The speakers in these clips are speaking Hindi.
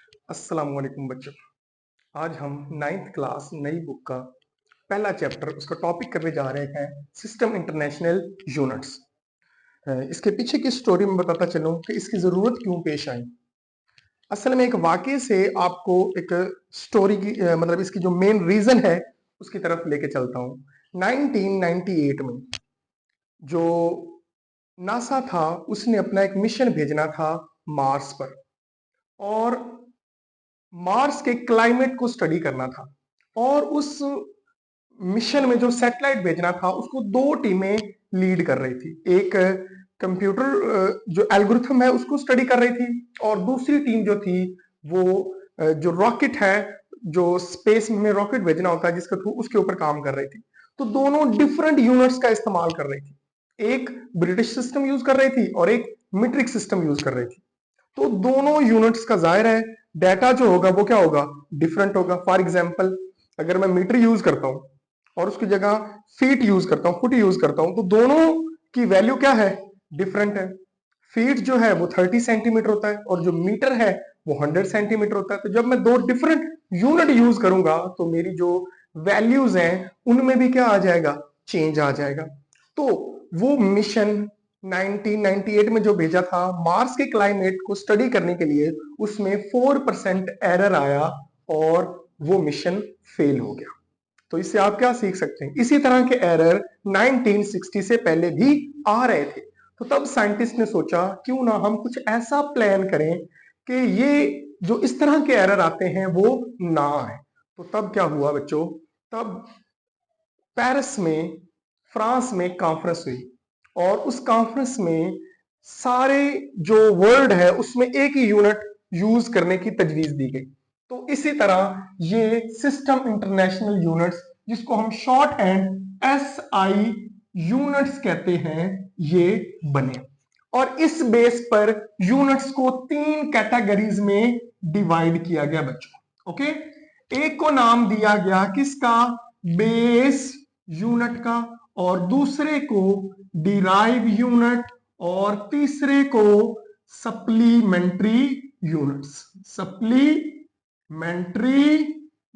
अस्सलाम वालेकुम बच्चों। आज हम नाइन्थ क्लास नई बुक का पहला चैप्टर उसका टॉपिक करने जा रहे हैं सिस्टम इंटरनेशनल यूनिट्स। इसके पीछे की स्टोरी में बताता चलूं कि इसकी जरूरत क्यों पेश आई। असल में एक वाकये से आपको एक स्टोरी की मतलब इसकी जो मेन रीजन है उसकी तरफ लेके चलता हूं। 1998 में जो नासा था उसने अपना एक मिशन भेजना था मार्स पर, और मार्स के क्लाइमेट को स्टडी करना था। और उस मिशन में जो सैटेलाइट भेजना था उसको दो टीमें लीड कर रही थी। एक कंप्यूटर जो एल्गोरिथम है उसको स्टडी कर रही थी, और दूसरी टीम जो थी वो जो रॉकेट है, जो स्पेस में रॉकेट भेजना होता है जिसके थ्रू, उसके ऊपर काम कर रही थी। तो दोनों डिफरेंट यूनिट्स का इस्तेमाल कर रही थी। एक ब्रिटिश सिस्टम यूज कर रही थी और एक मीट्रिक सिस्टम यूज कर रही थी। तो दोनों यूनिट्स का जाहिर है डाटा जो होगा वो क्या होगा, डिफरेंट होगा। फॉर एग्जाम्पल, अगर मैं मीटर यूज करता हूं और उसकी जगह फीट यूज करता हूं, फुट यूज करता हूं, तो दोनों की वैल्यू क्या है, डिफरेंट है। फीट जो है वो 30 सेंटीमीटर होता है और जो मीटर है वो 100 सेंटीमीटर होता है। तो जब मैं दो डिफरेंट यूनिट यूज करूंगा तो मेरी जो वैल्यूज हैं उनमें भी क्या आ जाएगा, चेंज आ जाएगा। तो वो मिशन 1998 में जो भेजा था मार्स के क्लाइमेट को स्टडी करने के लिए, उसमें 4% एरर आया और वो मिशन फेल हो गया। तो इससे आप क्या सीख सकते हैं, इसी तरह के एरर 1960 से पहले भी आ रहे थे। तो तब साइंटिस्ट ने सोचा क्यों ना हम कुछ ऐसा प्लान करें कि ये जो इस तरह के एरर आते हैं वो ना आए। तो तब क्या हुआ बच्चों, तब पेरिस में, फ्रांस में कॉन्फ्रेंस हुई, और उस कॉन्फ्रेंस में सारे जो वर्ल्ड है उसमें एक ही यूनिट यूज करने की तजवीज दी गई। तो इसी तरह ये सिस्टम इंटरनेशनल यूनिट्स, जिसको हम शॉर्ट हैंड SI यूनिट्स कहते हैं, ये बने। और इस बेस पर यूनिट्स को तीन कैटेगरीज में डिवाइड किया गया बच्चों। ओके, एक को नाम दिया गया किसका, बेस यूनिट का, और दूसरे को डिराइव यूनिट, और तीसरे को supplementary units, supplementary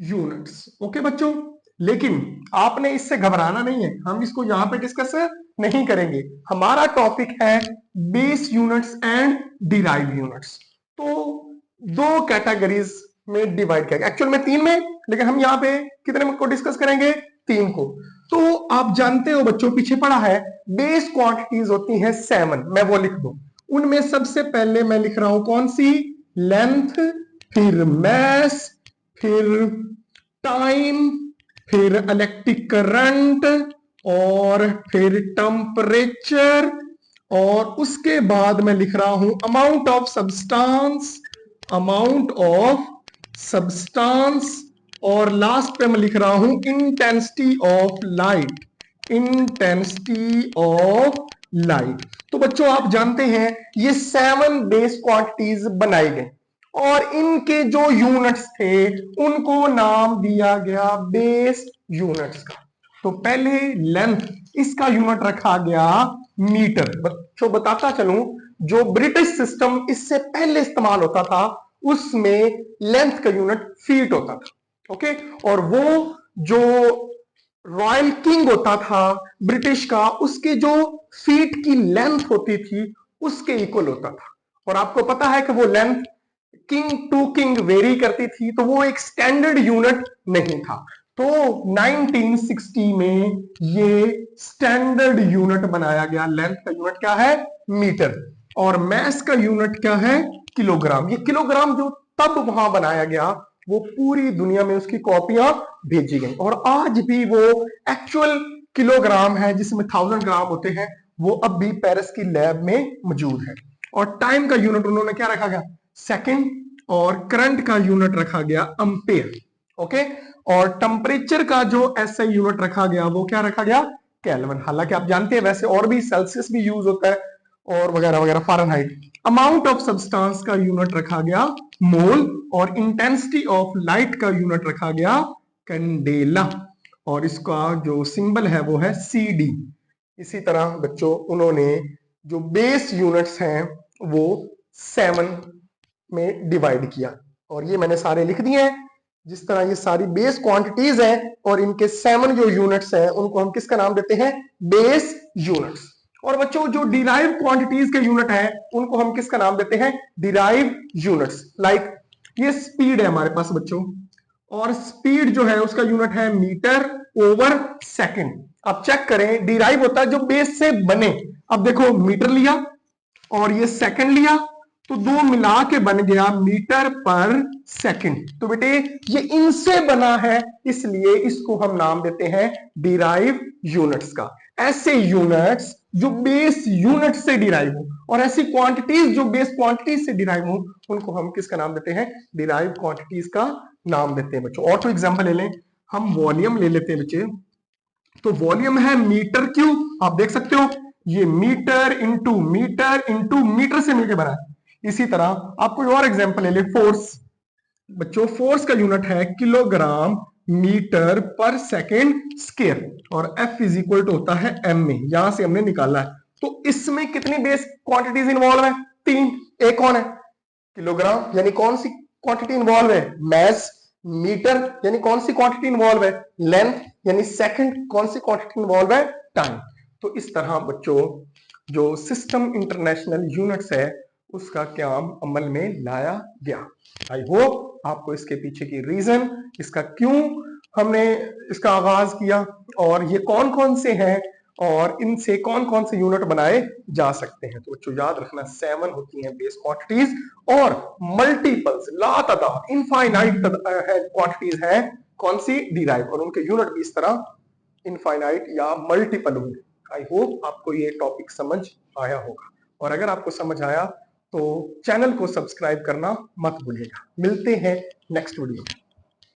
units. Okay बच्चों, लेकिन आपने इससे घबराना नहीं है, हम इसको यहां पे डिस्कस नहीं करेंगे। हमारा टॉपिक है base units and derive units. तो दो कैटेगरीज में डिवाइड किया गया, एक्चुअल में तीन में, लेकिन हम यहाँ पे कितने को डिस्कस करेंगे, तीन को। तो आप जानते हो बच्चों, पीछे पढ़ा है बेस क्वांटिटीज होती हैं 7, मैं वो लिख दूं। उनमें सबसे पहले मैं लिख रहा हूं कौन सी, लेंथ, फिर मैस, फिर टाइम, फिर इलेक्ट्रिक करंट, और फिर टेम्परेचर, और उसके बाद मैं लिख रहा हूं amount of substance, amount of substance, और लास्ट पे मैं लिख रहा हूं intensity of light, intensity of light. तो बच्चों आप जानते हैं ये 7 बेस क्वांटिटीज बनाई गई, और इनके जो यूनिट्स थे उनको नाम दिया गया बेस यूनिट्स का। तो पहले लेंथ, इसका यूनिट रखा गया मीटर। बच्चों बताता चलूं, जो ब्रिटिश सिस्टम इससे पहले इस्तेमाल होता था उसमें लेंथ का यूनिट फीट होता था। ओके, और वो जो रॉयल किंग होता था ब्रिटिश का, उसके जो फीट की लेंथ होती थी उसके इक्वल होता था। और आपको पता है कि वो length king to king vary करती थी, तो वो एक स्टैंडर्ड यूनिट नहीं था। तो 1960 में ये स्टैंडर्ड यूनिट बनाया गया। लेंथ का यूनिट क्या है, मीटर, और मैस का यूनिट क्या है, किलोग्राम। ये किलोग्राम जो तब वहां बनाया गया वो पूरी दुनिया में उसकी कॉपियां भेजी गई, और आज भी वो एक्चुअल किलोग्राम है जिसमें 1000 ग्राम होते हैं, वो अब भी पेरिस की लैब में मौजूद है। और टाइम का यूनिट उन्होंने क्या रखा गया, सेकंड, और करंट का यूनिट रखा गया एम्पेयर। ओके, और टेम्परेचर का जो SI यूनिट रखा गया वो क्या रखा गया, केल्विन। हालांकि आप जानते हैं वैसे और भी सेल्सियस भी यूज होता है और वगैरह वगैरह, फ़ारेनहाइट। अमाउंट ऑफ सब्सटेंस का यूनिट रखा गया मोल, और इंटेंसिटी ऑफ लाइट का यूनिट रखा गया कैंडेला, और इसका जो सिंबल है वो है CD। इसी तरह बच्चों उन्होंने जो बेस यूनिट्स हैं वो 7 में डिवाइड किया। और ये मैंने सारे लिख दिए हैं। जिस तरह ये सारी बेस क्वांटिटीज हैं और इनके 7 जो यूनिट्स हैं उनको हम किसका नाम देते हैं? Base units. और बच्चों जो डिराइव क्वांटिटीज के यूनिट हैं उनको हम किसका नाम देते हैं? Derive units. लाइक ये स्पीड है हमारे पास बच्चों, और स्पीड जो है उसका यूनिट है मीटर ओवर सेकंड। अब चेक करें, डिराइव होता है जो बेस से बने। अब देखो मीटर लिया और ये सेकंड लिया तो दो मिला के बन गया मीटर पर सेकंड। तो बेटे ये इनसे बना है, इसलिए इसको हम नाम देते हैं डिराइव यूनिट्स का। ऐसे यूनिट्स जो बेस यूनिट से डिराइव हो और ऐसी क्वांटिटीज जो बेस क्वांटिटीज से डिराइव हो उनको हम किसका नाम देते हैं? डिराइव क्वांटिटीज का नाम देते हैं बच्चों। और तो एग्जांपल ले लें, हम वॉल्यूम ले लेते हैं बच्चे। तो वॉल्यूम है मीटर क्यूब, आप देख सकते हो ये मीटर इंटू मीटर से मिलकर बना है। इसी तरह आप कोई और एग्जांपल ले ले, फोर्स। बच्चों फोर्स का यूनिट है किलोग्राम मीटर पर सेकेंड स्क्वायर, और F इज इक्वल टू होता है M में, यहां से हमने निकाला है। तो इसमें कितनी बेस क्वांटिटीज इन्वॉल्व है? 3। एक कौन है? किलोग्राम, यानी कौन सी क्वांटिटी इन्वॉल्व है? मैस। मीटर यानी कौन सी क्वांटिटी इन्वॉल्व है? लेंथ। यानी सेकंड कौन सी क्वांटिटी इन्वॉल्व है? टाइम। तो इस तरह बच्चों जो सिस्टम इंटरनेशनल यूनिट्स है उसका काम अमल में लाया गया। आई होप आपको इसके पीछे की रीजन, इसका क्यों हमने इसका आगाज किया और ये कौन कौन से हैं और इनसे कौन कौन से यूनिट बनाए जा सकते हैं। तो बच्चों याद रखना 7 होती हैं बेस क्वांटिटीज और मल्टीपल्स लातादार इनफाइनाइट क्वांटिटीज हैं कौन सी? डिराइव, और उनके यूनिट भी इस तरह इनफाइनाइट या मल्टीपल होंगे। आई होप आपको ये टॉपिक समझ आया होगा, और अगर आपको समझ आया तो चैनल को सब्सक्राइब करना मत भूलिएगा। मिलते हैं नेक्स्ट वीडियो में।